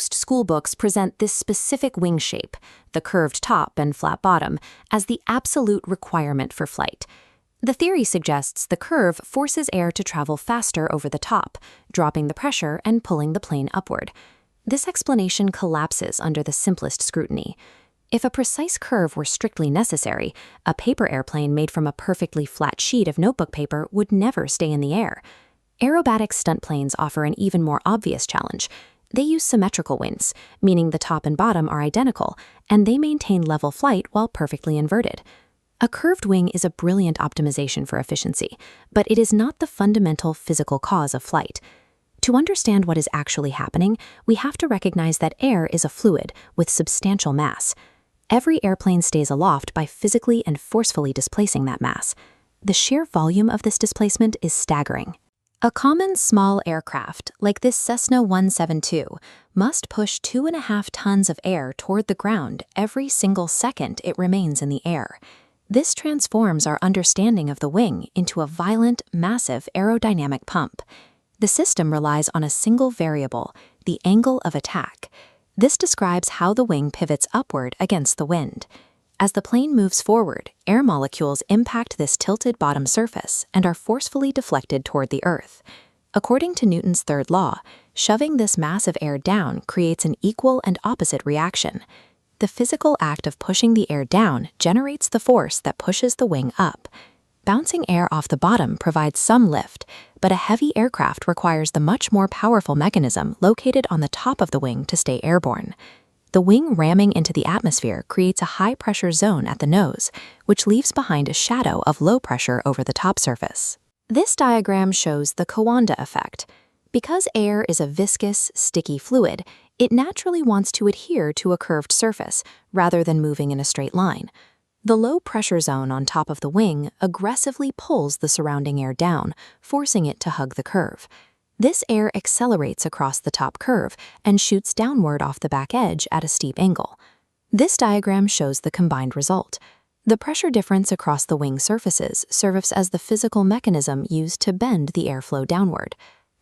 Most school books present this specific wing shape, the curved top and flat bottom, as the absolute requirement for flight. The theory suggests the curve forces air to travel faster over the top, dropping the pressure and pulling the plane upward. This explanation collapses under the simplest scrutiny. If a precise curve were strictly necessary, a paper airplane made from a perfectly flat sheet of notebook paper would never stay in the air. Aerobatic stunt planes offer an even more obvious challenge. They use symmetrical wings, meaning the top and bottom are identical, and they maintain level flight while perfectly inverted. A curved wing is a brilliant optimization for efficiency, but it is not the fundamental physical cause of flight. To understand what is actually happening, we have to recognize that air is a fluid with substantial mass. Every airplane stays aloft by physically and forcefully displacing that mass. The sheer volume of this displacement is staggering. A common small aircraft, like this Cessna 172, must push 2.5 tons of air toward the ground every single second it remains in the air. This transforms our understanding of the wing into a violent, massive aerodynamic pump. The system relies on a single variable, the angle of attack. This describes how the wing pivots upward against the wind. As the plane moves forward, air molecules impact this tilted bottom surface and are forcefully deflected toward the earth. According to Newton's third law, shoving this mass of air down creates an equal and opposite reaction. The physical act of pushing the air down generates the force that pushes the wing up. Bouncing air off the bottom provides some lift, but a heavy aircraft requires the much more powerful mechanism located on the top of the wing to stay airborne. The wing ramming into the atmosphere creates a high-pressure zone at the nose, which leaves behind a shadow of low pressure over the top surface. This diagram shows the Coanda effect. Because air is a viscous, sticky fluid, it naturally wants to adhere to a curved surface rather than moving in a straight line. The low-pressure zone on top of the wing aggressively pulls the surrounding air down, forcing it to hug the curve. This air accelerates across the top curve and shoots downward off the back edge at a steep angle. This diagram shows the combined result. The pressure difference across the wing surfaces serves as the physical mechanism used to bend the airflow downward.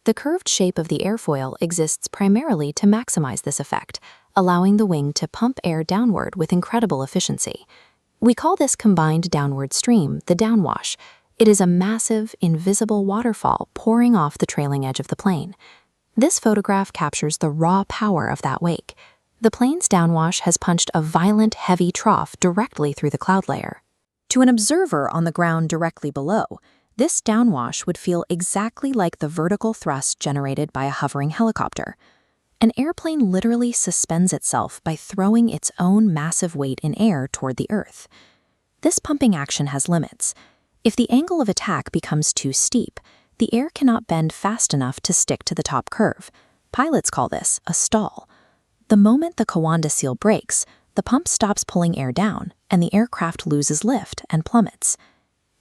The curved shape of the airfoil exists primarily to maximize this effect, allowing the wing to pump air downward with incredible efficiency. We call this combined downward stream the downwash. It is a massive, invisible waterfall pouring off the trailing edge of the plane. This photograph captures the raw power of that wake. The plane's downwash has punched a violent, heavy trough directly through the cloud layer. To an observer on the ground directly below, this downwash would feel exactly like the vertical thrust generated by a hovering helicopter. An airplane literally suspends itself by throwing its own massive weight in air toward the earth. This pumping action has limits. If the angle of attack becomes too steep, the air cannot bend fast enough to stick to the top curve. Pilots call this a stall. The moment the Coanda seal breaks, the pump stops pulling air down, and the aircraft loses lift and plummets.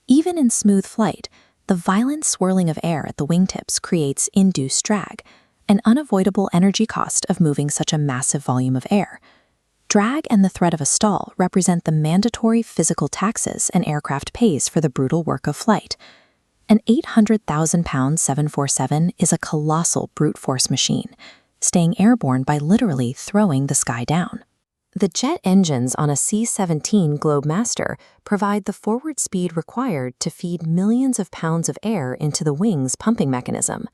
Even in smooth flight, the violent swirling of air at the wingtips creates induced drag, an unavoidable energy cost of moving such a massive volume of air. Drag and the threat of a stall represent the mandatory physical taxes an aircraft pays for the brutal work of flight. An 800,000-pound 747 is a colossal brute force machine, staying airborne by literally throwing the sky down. The jet engines on a C-17 Globemaster provide the forward speed required to feed millions of pounds of air into the wing's pumping mechanism.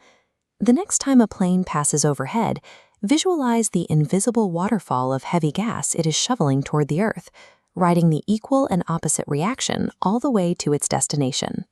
The next time a plane passes overhead, visualize the invisible waterfall of heavy gas it is shoveling toward the earth, riding the equal and opposite reaction all the way to its destination.